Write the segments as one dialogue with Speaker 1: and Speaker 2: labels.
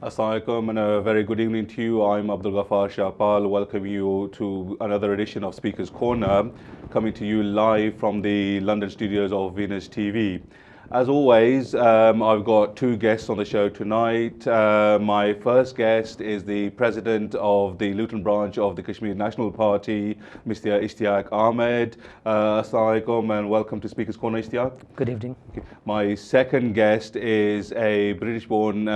Speaker 1: Assalamu alaikum and a very good evening to you. I'm Abdul Ghaffar Shahpal. Welcome you to another edition of Speaker's Corner, coming to you live from the London studios of Venus TV. As always, I've got two guests on the show tonight. My first guest is the president of the Luton branch of the Kashmir National Party, Mr. Ishtiaq Ahmed. Assalamu alaikum and welcome to Speaker's Corner, Ishtiaq.
Speaker 2: Good evening.
Speaker 1: My second guest is a British-born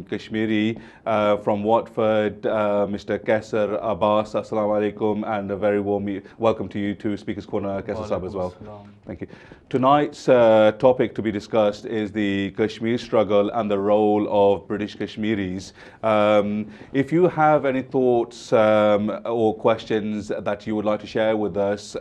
Speaker 1: Kashmiri from Watford, Mr. Kasser, Abbas. Assalamu alaikum and a very warm welcome to you to Speaker's Corner, Kasser Sahib as well. Thank you. Tonight's topic to be discussed is the Kashmir struggle and the role of British Kashmiris. If you have any thoughts or questions that you would like to share with us,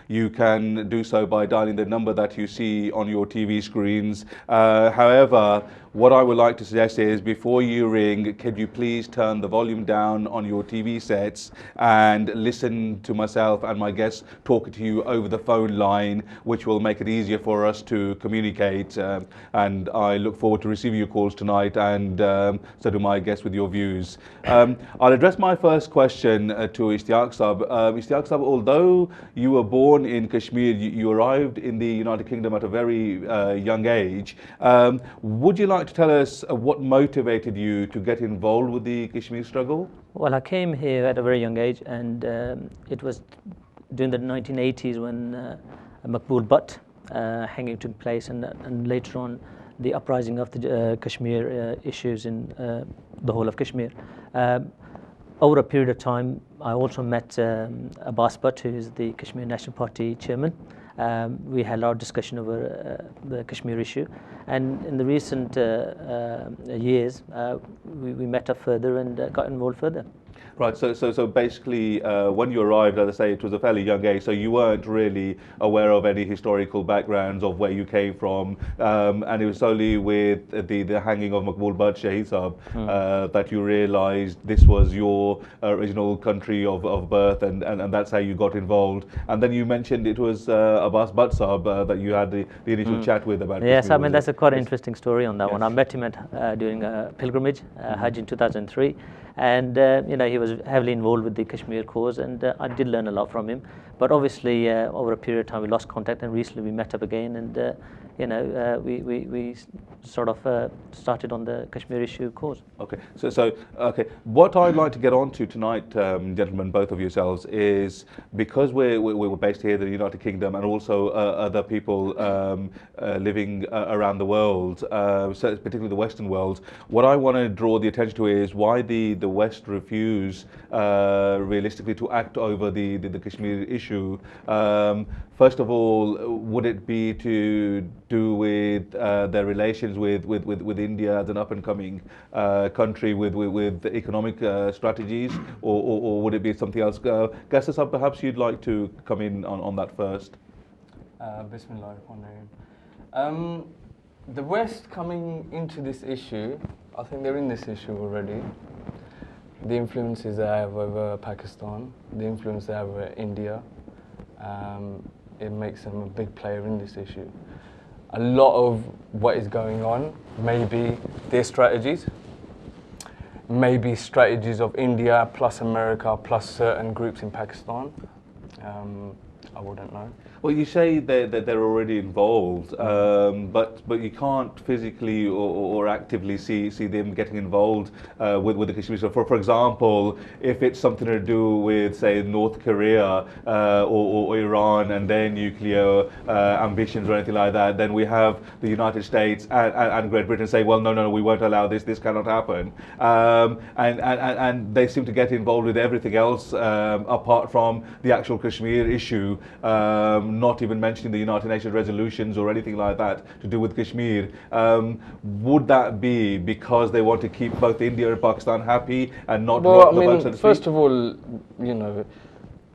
Speaker 1: you can do so by dialing the number that you see on your TV screens. However, what I would like to suggest is before you ring, could you please turn the volume down on your TV sets and listen to myself and my guests talking to you over the phone line, which will make it easier for us to communicate. And I look forward to receiving your calls tonight, and so do my guests with your views. I'll address my first question to Ishtiaq Sahib. Ishtiaq Sahib, although you were born in Kashmir, you arrived in the United Kingdom at a very young age. Would you like to tell us what motivated you to get involved with the Kashmir struggle?
Speaker 2: Well, I came here at a very young age, and it was during the 1980s when Maqbool Butt hanging took place, and later on the uprising of the Kashmir issues in the whole of Kashmir. Over a period of time, I also met Abbas, who is the Kashmir National Party chairman. We had a lot of discussion over the Kashmir issue, and in the recent years, we met up further and got involved further.
Speaker 1: Right, so basically when you arrived, as I say, it was a fairly young age, so you weren't really aware of any historical backgrounds of where you came from, and it was solely with the hanging of Maqbool Butt Shaheed Sahib that you realised this was your original country of birth, and that's how you got involved. And then you mentioned it was Abbas Butt Sahib that you had the initial chat with about
Speaker 2: Yes,
Speaker 1: Kashmir,
Speaker 2: I mean, that's a quite interesting story on that one.
Speaker 1: Yes.
Speaker 2: I met him during a pilgrimage, Hajj in 2003. And he was heavily involved with the Kashmir cause, and I did learn a lot from him. But obviously, over a period of time, we lost contact, and recently we met up again, and we sort of started on the Kashmir issue cause.
Speaker 1: Okay, okay. What I'd like to get on to tonight, gentlemen, both of yourselves, is because we're based here in the United Kingdom, and also other people living around the world, so particularly the Western world. What I want to draw the attention to is why the West refuse realistically to act over the Kashmir issue. First of all, would it be to do with their relations with India as an up-and-coming country with economic strategies, or would it be something else? Kasser, perhaps you'd like to come in on that first.
Speaker 3: Bismillahirrahmanirrahim. The West coming into this issue, I think they're in this issue already. The influences they have over Pakistan, the influence they have over India, it makes them a big player in this issue. A lot of what is going on may be their strategies, maybe strategies of India plus America plus certain groups in Pakistan. I wouldn't know.
Speaker 1: Well, you say that they're already involved, but you can't physically or actively see them getting involved with the Kashmir. So, for example, if it's something to do with, say, North Korea or Iran and their nuclear ambitions or anything like that, then we have the United States and Great Britain say, well, no, we won't allow this. This cannot happen. And they seem to get involved with everything else apart from the actual Kashmir issue. Not even mentioning the United Nations resolutions or anything like that to do with Kashmir. Would that be because they want to keep both India and Pakistan happy and not rock the boat, so to speak?
Speaker 3: First of all,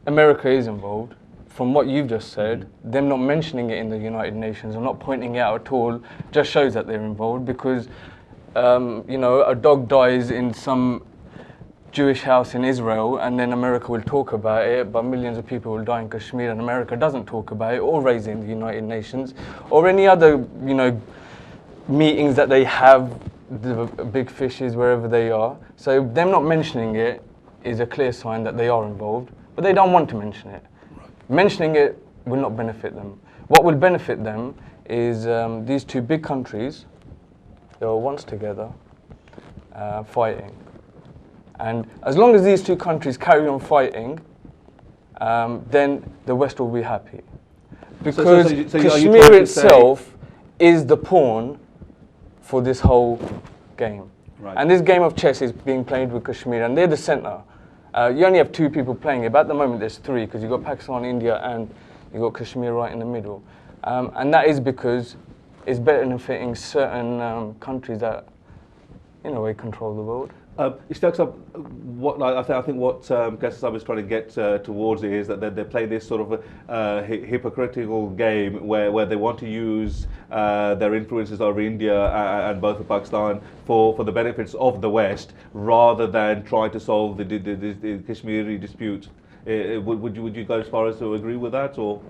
Speaker 3: America is involved. From what you've just said, them not mentioning it in the United Nations or not pointing it out at all just shows that they're involved, because a dog dies in some Jewish house in Israel, and then America will talk about it, but millions of people will die in Kashmir and America doesn't talk about it, or raise it in the United Nations, or any other, meetings that they have the big fishes wherever they are. So them not mentioning it is a clear sign that they are involved, but they don't want to mention it. Mentioning it will not benefit them. What will benefit them is these two big countries, they were once together, fighting. And as long as these two countries carry on fighting, then the West will be happy. Because Kashmir itself is the pawn for this whole game.
Speaker 1: Right.
Speaker 3: And this game of chess is being played with Kashmir, and they're the center. You only have two people playing it, but at the moment there's three, because you've got Pakistan, India, and you've got Kashmir right in the middle. And that is because it's benefiting certain countries that, in a way, control the world.
Speaker 1: Ishtiaq, I think what Kasser is trying to get towards is that they play this sort of hypocritical game where they want to use their influences over India and both of Pakistan for the benefits of the West, rather than try to solve the Kashmiri dispute. Would you go as far as to agree with that, or?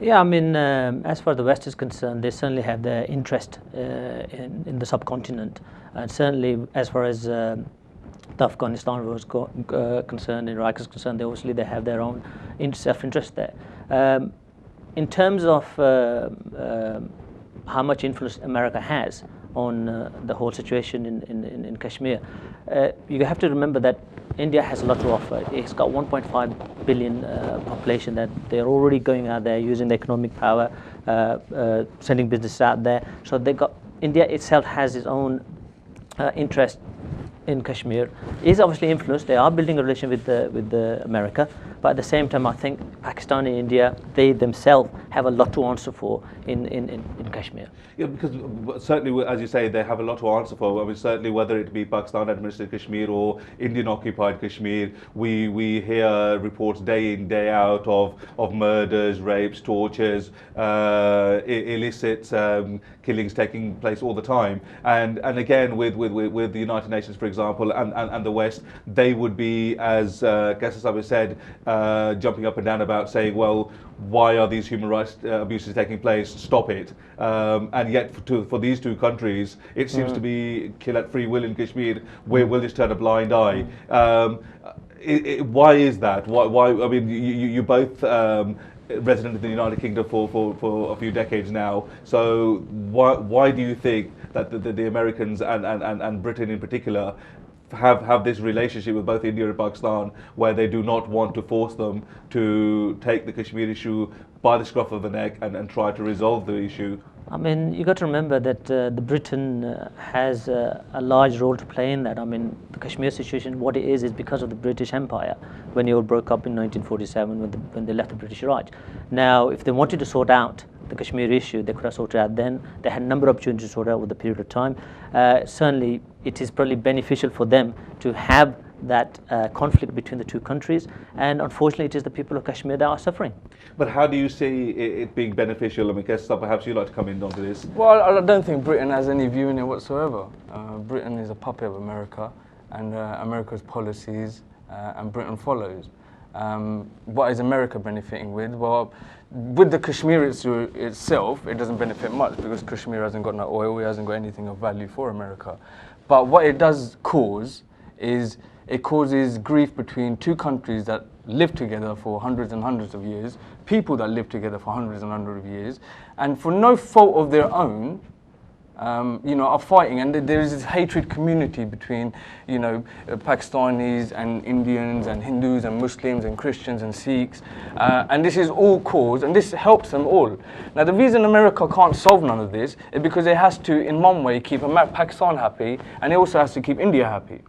Speaker 2: Yeah, I mean, as far as the West is concerned, they certainly have their interest in the subcontinent, and certainly as far as the Afghanistan was concerned, Iraq is concerned, they have their own self-interest there. In terms of how much influence America has on the whole situation in Kashmir, you have to remember that India has a lot to offer. It's got 1.5 billion population, that they're already going out there using the economic power, sending business out there. So India itself has its own interest in Kashmir. Is obviously influenced. They are building a relation with America, but at the same time, I think Pakistan and India, they themselves have a lot to answer for in Kashmir.
Speaker 1: Yeah, because certainly, as you say, they have a lot to answer for. I mean, certainly whether it be Pakistan administered Kashmir or Indian occupied Kashmir, we hear reports day in, day out of murders, rapes, tortures, illicit killings taking place all the time. And again, with the United Nations, for example, and the West, they would be, as Kasser said, jumping up and down about saying, well, why are these human rights abuses taking place? Stop it. And yet, for these two countries, it seems to be kill at free will in Kashmir, where we'll just turn a blind eye. Why is that? Why? I mean, you both resident of the United Kingdom for a few decades now. So why do you think that the Americans and Britain in particular have this relationship with both India and Pakistan, where they do not want to force them to take the Kashmir issue by the scruff of the neck and try to resolve the issue?
Speaker 2: I mean, you got to remember that the Britain has a large role to play in that. I mean, the Kashmir situation, what it is because of the British Empire, when it all broke up in 1947, when they left the British Raj. Now, if they wanted to sort out the Kashmir issue, they could have sorted out then. They had a number of opportunities to sort out with the period of time. Certainly, it is probably beneficial for them to have that conflict between the two countries, and unfortunately it is the people of Kashmir that are suffering.
Speaker 1: But how do you see it being beneficial? I mean, Kasser, perhaps you'd like to come in onto this.
Speaker 3: Well, I don't think Britain has any view in it whatsoever. Britain is a puppet of America, and America's policies, and Britain follows. What is America benefiting with? Well, with the Kashmir itself, it doesn't benefit much, because Kashmir hasn't got no oil, it hasn't got anything of value for America. But what it does cause is it causes grief between two countries that live together for hundreds and hundreds of years, people that live together for hundreds and hundreds of years, and for no fault of their own, are fighting, and there is this hatred community between, Pakistanis and Indians and Hindus and Muslims and Christians and Sikhs, and this is all caused, and this helps them all. Now, the reason America can't solve none of this is because it has to, in one way, keep Pakistan happy, and it also has to keep India happy.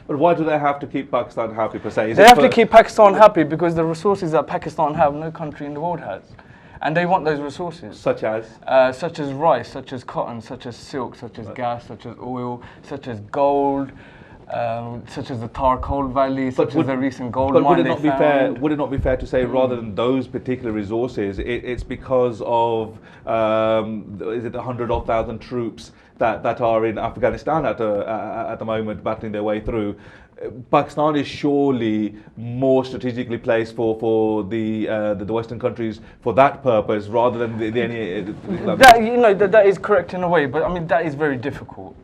Speaker 1: But why do they have to keep Pakistan happy, per se?
Speaker 3: They have to keep Pakistan happy because the resources that Pakistan have, no country in the world has. And they want those resources.
Speaker 1: Such as?
Speaker 3: Such as rice, such as cotton, such as silk, such as gas, such as oil, such as gold, such as the Tar Coal Valley, such as the recent gold mine
Speaker 1: would it not be fair to say, rather than those particular resources, it's because of, is it 100,000 troops that are in Afghanistan at the moment, battling their way through. Pakistan is surely more strategically placed for the Western countries for that purpose rather than any.
Speaker 3: That is correct in a way, but I mean that is very difficult.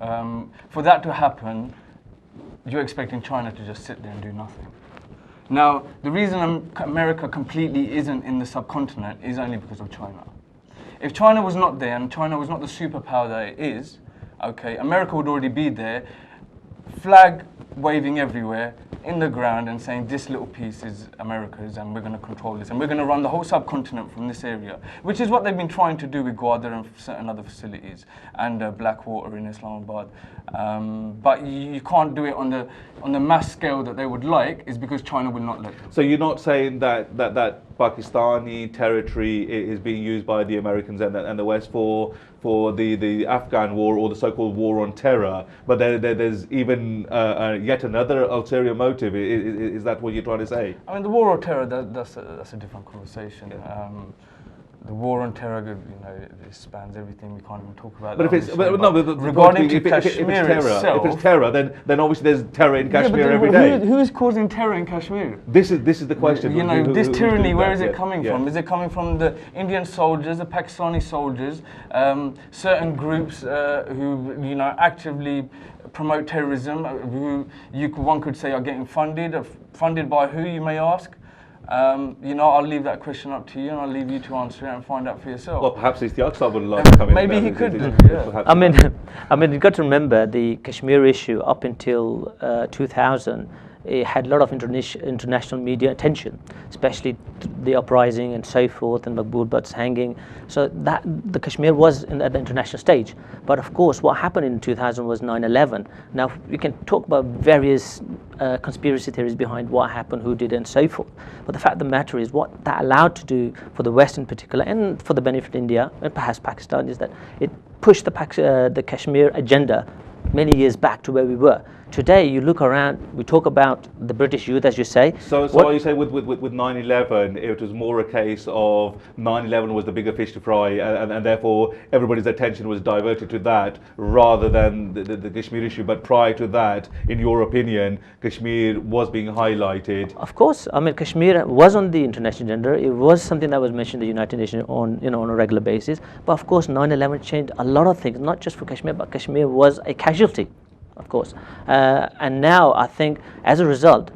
Speaker 3: For that to happen, you're expecting China to just sit there and do nothing. Now, the reason America completely isn't in the subcontinent is only because of China. If China was not there and China was not the superpower that it is, okay, America would already be there, flag waving everywhere in the ground and saying this little piece is America's and we're going to control this and we're going to run the whole subcontinent from this area, which is what they've been trying to do with Gwadar and certain other facilities and Blackwater in Islamabad. But you can't do it on the mass scale that they would like, is because China will not let them.
Speaker 1: So you're not saying that Pakistani territory is being used by the Americans and the West for the Afghan war or the so-called war on terror, but there's even yet another ulterior motive. Is that what you're trying to say?
Speaker 3: I mean, the war on terror, that's a different conversation. The war on terror, it spans everything. We can't even talk about
Speaker 1: but
Speaker 3: that.
Speaker 1: Regarding
Speaker 3: to Kashmir itself,
Speaker 1: if it's terror, then obviously there's terror in Kashmir every day.
Speaker 3: Who is causing terror in Kashmir?
Speaker 1: This is the question.
Speaker 3: This tyranny, where is it coming from? Is it coming from the Indian soldiers, the Pakistani soldiers, certain groups who actively promote terrorism, who one could say are getting funded by who, you may ask? I'll leave that question up to you, and I'll leave you to answer it and find out for yourself.
Speaker 1: Well, perhaps Ishtiaq would like to come in.
Speaker 3: Maybe he could do. Yeah.
Speaker 2: I mean, you've got to remember the Kashmir issue up until 2000. It had a lot of international media attention, especially the uprising and so forth, and Maqbool Butt's hanging. So that the Kashmir was at the international stage. But of course, what happened in 2000 was 9/11. Now we can talk about various conspiracy theories behind what happened, who did it, and so forth. But the fact of the matter is, what that allowed to do for the West in particular, and for the benefit of India and perhaps Pakistan, is that it pushed the Kashmir agenda many years back to where we were. Today, you look around, we talk about the British youth, as you say.
Speaker 1: So are you saying with 9/11, it was more a case of 9/11 was the bigger fish to fry, and therefore everybody's attention was diverted to that rather than the Kashmir issue? But prior to that, in your opinion, Kashmir was being highlighted?
Speaker 2: Of course. I mean, Kashmir was on the international agenda. It was something that was mentioned in the United Nations on a regular basis. But of course, 9/11 changed a lot of things, not just for Kashmir, but Kashmir was a casualty, of course. And now I think as a result,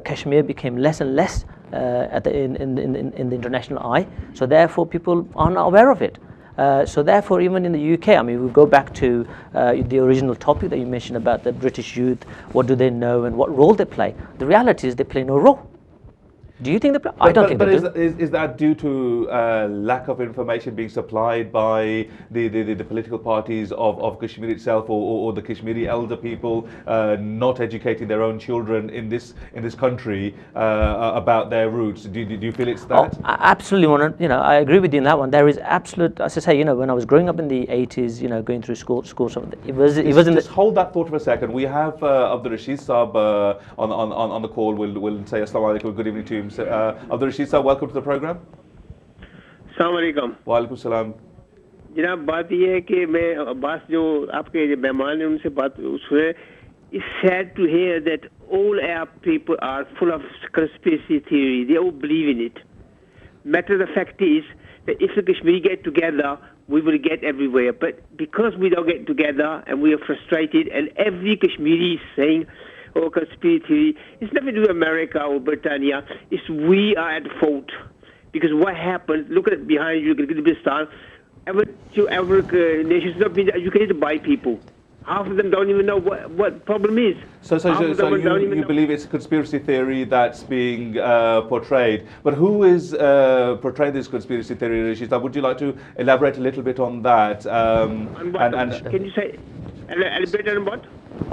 Speaker 2: Kashmir became less and less in the international eye. So therefore people are not aware of it. So therefore even in the UK, I mean, we go back to the original topic that you mentioned about the British youth, what do they know and what role they play. The reality is they play no role. Do you think they play? I don't think they do.
Speaker 1: Is that due to lack of information being supplied by the political parties of Kashmir itself, or the Kashmiri elder people not educating their own children in this country about their roots? Do you feel it's that?
Speaker 2: Oh, absolutely. I agree with you in that one. There is absolute, as I say, when I was growing up in the 80s, going through school, it was
Speaker 1: just hold that thought for a second. We have Abdul Rashid Saab on the call. We'll say assalamu alaikum, good evening to him. Abdul Rashid Saab, welcome to the program.
Speaker 4: Assalamu alaikum.
Speaker 1: Wa alaikum salam.
Speaker 4: जनाब बात यह है कि मैं अब्बास जो आपके मेहमान हैं उनसे बात उसमें it's sad to hear that all Arab people are full of conspiracy theory. They all believe in it. Matter of the fact is that if the Kashmiri get together, we will get everywhere. But because we don't get together and we are frustrated, and every Kashmiri is saying, oh, conspiracy theory, it's nothing to do with America or Britannia. It's we are at fault. Because what happened, look at behind you, Kyrgyzstan, every nation has not been educated by people. Half of them don't even know what problem is.
Speaker 1: So you believe it's a conspiracy theory that's being portrayed. But who is portraying this conspiracy theory, Rashida? Would you like to elaborate a little bit on that?
Speaker 4: Can you say, elaborate on what?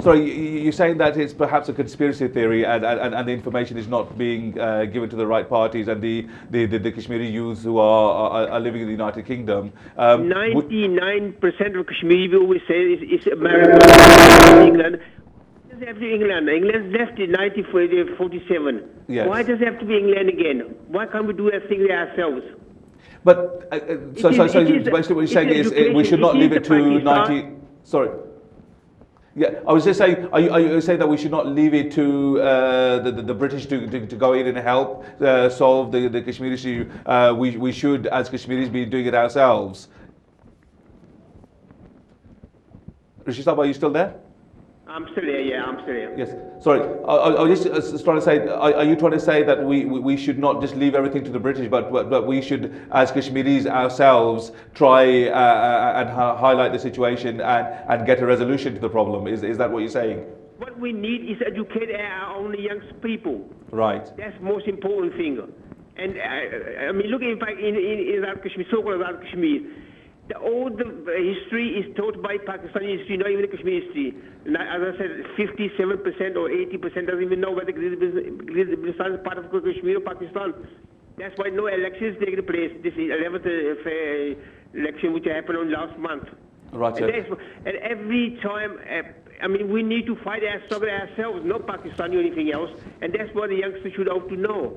Speaker 1: Sorry, you're saying that it's perhaps a conspiracy theory and the information is not being given to the right parties, and the Kashmiri youths who are living in the United Kingdom.
Speaker 4: 99% of Kashmiri we always say is America, England. Why does it have to be England? England left in 1947.
Speaker 1: Yes.
Speaker 4: Why does it have to be England again? Why can't we do everything ourselves?
Speaker 1: But basically what you're saying is we should not leave it to 90. Sorry. Yeah, I was just saying, are you saying that we should not leave it to the British to go in and help solve the Kashmir issue? We should, as Kashmiris, be doing it ourselves. Ishtiaq, are you still there?
Speaker 4: I'm still here, yeah, I'm still here.
Speaker 1: Yes. Sorry, I was just trying to say, are you trying to say that we should not just leave everything to the British, but we should, as Kashmiris ourselves, try and highlight the situation and get a resolution to the problem? Is that what you're saying?
Speaker 4: What we need is educate our own young people.
Speaker 1: Right.
Speaker 4: That's the most important thing. And I mean, look, in fact, in Azad Kashmir, so-called Azad Kashmir, all the history is taught by Pakistani history, not even the Kashmir history. As I said, 57% or 80% doesn't even know whether Gilgit-Baltistan is part of Kashmir or Pakistan. That's why no elections taking place. This is 11th election which happened on last month.
Speaker 1: Right.
Speaker 4: And every time, I mean, we need to fight our struggle ourselves, not Pakistan or anything else. And that's what the youngsters should have to know.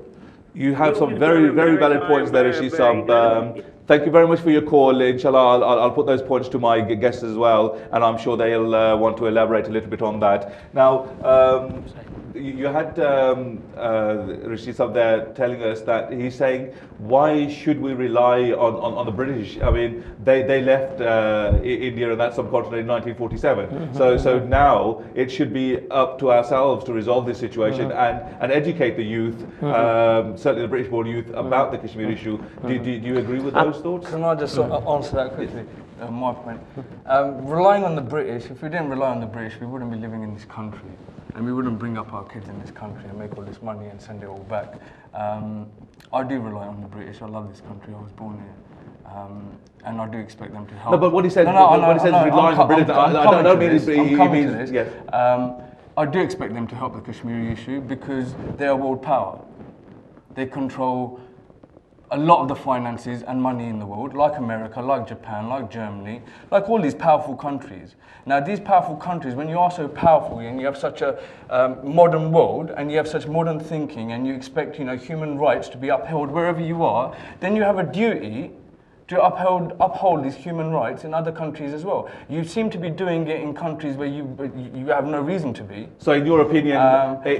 Speaker 1: You have some very valid points there, Ishtiaq. Thank you very much for your call. Inshallah, I'll put those points to my guests as well, and I'm sure they'll want to elaborate a little bit on that. Now, you had Rashid Saab there telling us that he's saying, why should we rely on the British? I mean, they left India and that subcontinent in 1947. So now it should be up to ourselves to resolve this situation and educate the youth, certainly the British-born youth, about the Kashmir issue. Do you agree with those thoughts?
Speaker 3: Can I just answer that quickly? My point. Relying on the British, if we didn't rely on the British, we wouldn't be living in this country. And we wouldn't bring up our kids in this country and make all this money and send it all back. I do rely on the British. I love this country. I was born here. And I do expect them to help.
Speaker 1: No, but what he says, what he says relying on the British, I don't mean he means, yes.
Speaker 3: I do expect them to help the Kashmiri issue because they are world power. They control a lot of the finances and money in the world, like America, like Japan, like Germany, like all these powerful countries. Now, these powerful countries, when you are so powerful and you have such a modern world and you have such modern thinking and you expect, human rights to be upheld wherever you are, then you have a duty to uphold these human rights in other countries as well. You seem to be doing it in countries where you have no reason to be.
Speaker 1: So in your opinion,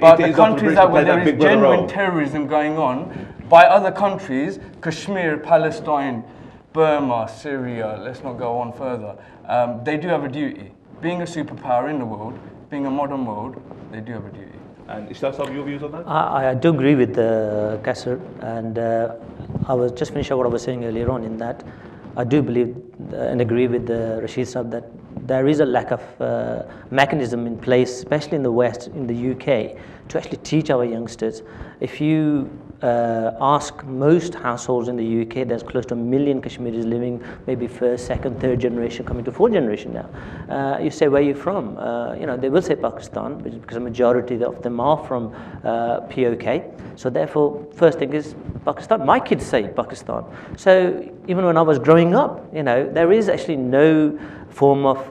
Speaker 3: but the countries where there is genuine terrorism going on by other countries, Kashmir, Palestine, Burma, Syria, let's not go on further, they do have a duty. Being a superpower in the world, being a modern world, they do have a duty.
Speaker 1: And Ishtiaq, your views on that?
Speaker 2: I do agree with Kasser, and I was just finishing what I was saying earlier on in that I do believe and agree with Rashid Saab that there is a lack of mechanism in place, especially in the West, in the UK, to actually teach our youngsters. If you ask most households in the UK, there's close to 1 million Kashmiris living, maybe first, second, third generation, coming to fourth generation now. You say, where are you from? They will say Pakistan, because a majority of them are from POK. So therefore, first thing is Pakistan. My kids say Pakistan. So even when I was growing up, there is actually no form of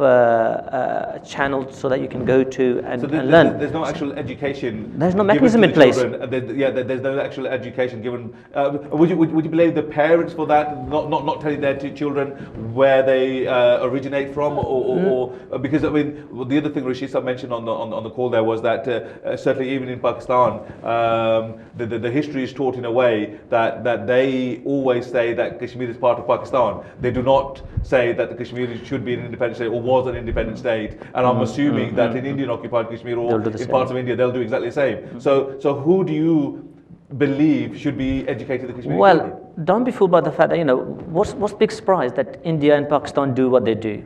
Speaker 2: channel so that you can go to and learn.
Speaker 1: There's no actual education.
Speaker 2: There's no mechanism in place.
Speaker 1: There's no actual education given. Would you blame the parents for that, not telling their children where they originate from, or because I mean the other thing Rashid Saab mentioned on the call there was that certainly even in Pakistan, the history is taught in a way that they always say that Kashmir is part of Pakistan. They do not say that the Kashmir should be an independent state or was an independent state, and I'm assuming that in Indian occupied Kashmir or in parts of India they'll do exactly the same. So who do you believe should be educated in the Kashmiri?
Speaker 2: Well, don't be fooled by the fact that what's big surprise that India and Pakistan do what they do.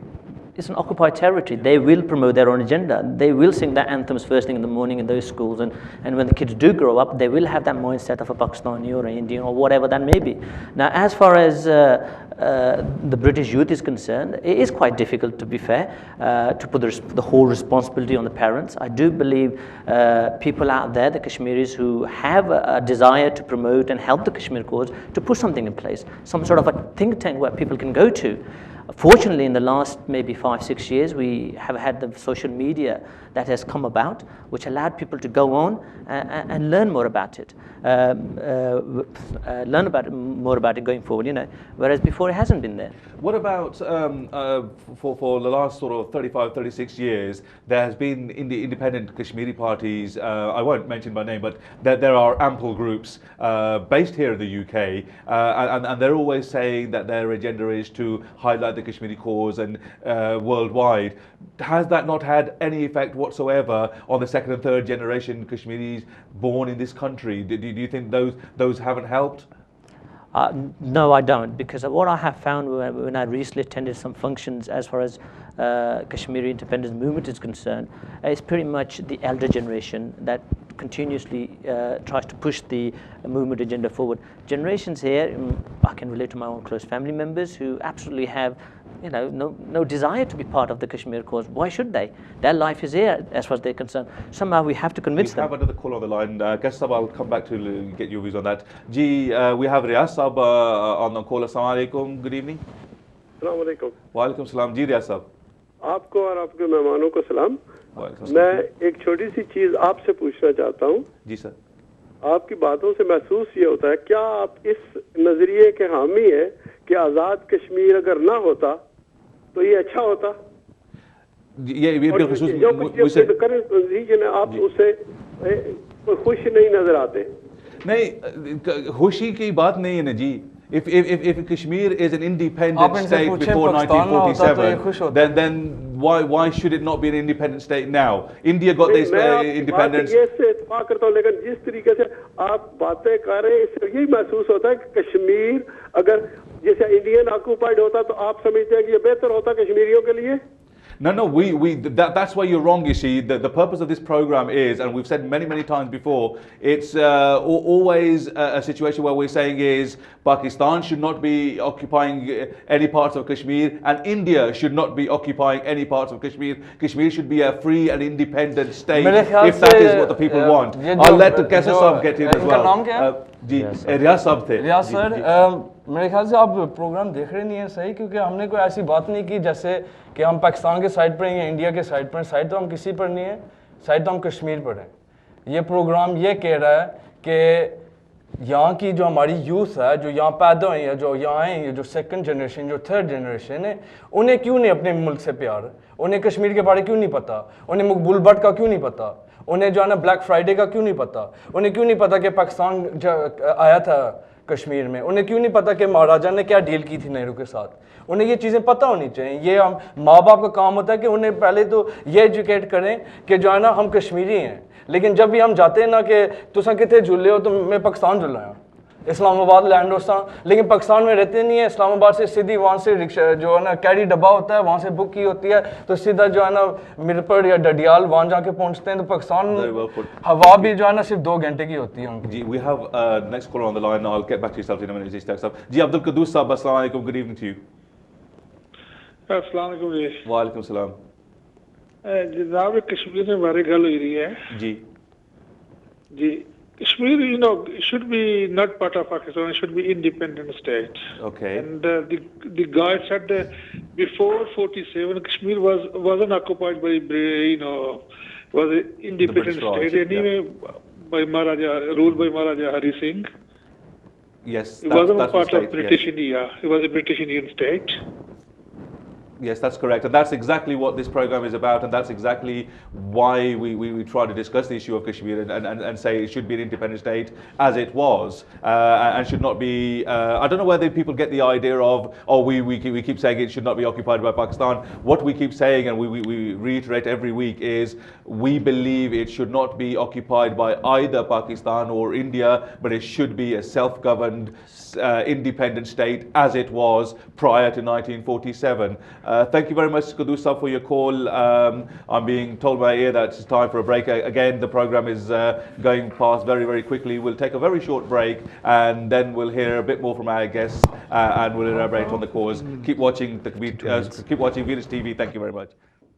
Speaker 2: It's an occupied territory. They will promote their own agenda. They will sing their anthems first thing in the morning in those schools. And when the kids do grow up, they will have that mindset of a Pakistani or an Indian or whatever that may be. Now, as far as the British youth is concerned, it is quite difficult, to be fair, to put the whole responsibility on the parents. I do believe people out there, the Kashmiris, who have a desire to promote and help the Kashmir cause, to put something in place, some sort of a think tank where people can go to. Fortunately, in the last maybe 5-6 years, we have had the social media that has come about, which allowed people to go on and learn more about it, more about it going forward. Whereas before it hasn't been there.
Speaker 1: What about for the last sort of 35, 36 years, there has been in the independent Kashmiri parties, I won't mention by name, but there are ample groups based here in the UK, and they're always saying that their agenda is to highlight the Kashmiri cause and worldwide. Has that not had any effect whatsoever on the second and third generation Kashmiris born in this country? Do you think those haven't helped?
Speaker 2: No, I don't, because what I have found when I recently attended some functions as far as Kashmiri independence movement is concerned, it's pretty much the elder generation that continuously tries to push the movement agenda forward. Generations here, I can relate to my own close family members who absolutely have no desire to be part of the Kashmir cause. Why should they? Their life is here as far as they're concerned. Somehow we have to convince them.
Speaker 1: We have another call on the line. Kasser, I'll come back to get your views on that. Ji, we have Riyaz Sahab on the call. Assalamu alaikum. Good evening.
Speaker 5: Assalamu alaikum.
Speaker 1: Wa alaikum salam. Ji Riyaz Sahab.
Speaker 5: आपको और आपके मेहमानों को सलाम। मैं एक छोटी सी चीज आपसे पूछना चाहता हूँ।
Speaker 1: जी सर।
Speaker 5: आपकी बातों से महसूस ये होता है, क्या आप इस नजरिए के हामी है कि आजाद कश्मीर अगर ना होता तो ये अच्छा होता?
Speaker 1: ये
Speaker 5: आप उससे खुश नहीं नजर आते?
Speaker 1: नहीं, खुशी की बात नहीं है ना जी। If Kashmir is an independent state before 1947, then why should it not be an independent state now? India got this independence.
Speaker 5: ये से इत्तेफाक करता हूँ, लेकिन जिस तरीके से आप बातें कर रहे हैं, इससे यही महसूस होता है कि कश्मीर अगर जैसे इंडियन ऑक्यूपाइड होता तो आप समझते हैं कि ये बेहतर होता कश्मीरियों के लिए?
Speaker 1: No, that's why you're wrong, you see. The purpose of this program is, and we've said many times before, it's always a situation where we're saying is Pakistan should not be occupying any parts of Kashmir, and India should not be occupying any parts of Kashmir. Kashmir should be a free and independent state, if that is what the people want. I'll let Kasser Sahab get in as well. जी, रियाज साहब थे।
Speaker 3: रियाज sir, मेरे ख्याल से आप programme देख रहे नहीं हैं सही, क्योंकि हमने कोई ऐसी बात नहीं की जैसे कि हम पाकिस्तान के साइड पर हैं या इंडिया के साइड पर हैं। साइड तो हम किसी पर नहीं है, साइड तो हम कश्मीर पर हैं। ये प्रोग्राम ये कह रहा है कि यहाँ की जो हमारी यूथ है, जो यहाँ पैदा हुई है, जो यहाँ आए हैं, जो सेकंड जनरेशन, जो थर्ड जनरेशन है, उन्हें क्यों नहीं अपने मुल्क से प्यार? उन्हें कश्मीर के बारे क्यों नहीं पता? उन्हें मकबूल भट्ट का क्यों नहीं पता? उन्हें जो है ना ब्लैक फ्राइडे का क्यों नहीं पता? उन्हें क्यों नहीं पता कि पाकिस्तान आया था कश्मीर में? उन्हें क्यों नहीं पता कि महाराजा ने क्या डील की थी नेहरू के साथ? उन्हें ये चीज़ें पता होनी चाहिए। ये हम माँ बाप का काम होता है कि उन्हें पहले तो ये एजुकेट करें कि जो है ना हम कश्मीरी हैं, लेकिन जब भी हम जाते हैं ना कि तुसा कितने झूले हो, तो मैं पाकिस्तान झूला हूँ, इस्लामाबाद लैंड होता, लेकिन पाकिस्तान में रहते नहीं है। इस्लामाबाद से सीधी वहाँ से रिक्शा जो है ना कैरी डब्बा होता है, वहाँ से बुक की होती है, तो सीधा जो है ना मिरपुर या डडियाल वहाँ जाके पहुँचते हैं। तो पाकिस्तान हवा भी जो है ना सिर्फ 2 घंटे की होती है।
Speaker 1: जी, we have next caller on the line. I'll get back to yourself in a minute. Ishtiaq sahab. Ji, Abdul Quddus sahab, assalamu alaikum. Good evening to you.
Speaker 6: अस्सलाम वालेकुम।
Speaker 1: वालेकुम सलाम।
Speaker 6: जनाब, कश्मीर में हमारी गल हुई रही है जी। Kashmir, should be not part of Pakistan. It should be independent state.
Speaker 1: Okay.
Speaker 6: And the guy said before 47, Kashmir wasn't occupied by, was an independent state anyway, by Maharaja, ruled by Maharaja Hari Singh.
Speaker 1: Yes,
Speaker 6: it wasn't a part of British India. It was a British Indian state.
Speaker 1: Yes, that's correct. And that's exactly what this program is about. And that's exactly why we try to discuss the issue of Kashmir and say it should be an independent state as it was and should not be, I don't know whether people get the idea of, we keep saying it should not be occupied by Pakistan. What we keep saying, and we reiterate every week, is we believe it should not be occupied by either Pakistan or India, but it should be a self-governed independent state as it was prior to 1947. Thank you very much, Quddus sahab, for your call. I'm being told by ear that it's time for a break. Again, the program is going past very quickly. We'll take a very short break and then we'll hear a bit more from our guests and we'll elaborate on the cause. Keep watching Venus TV. Thank you very much.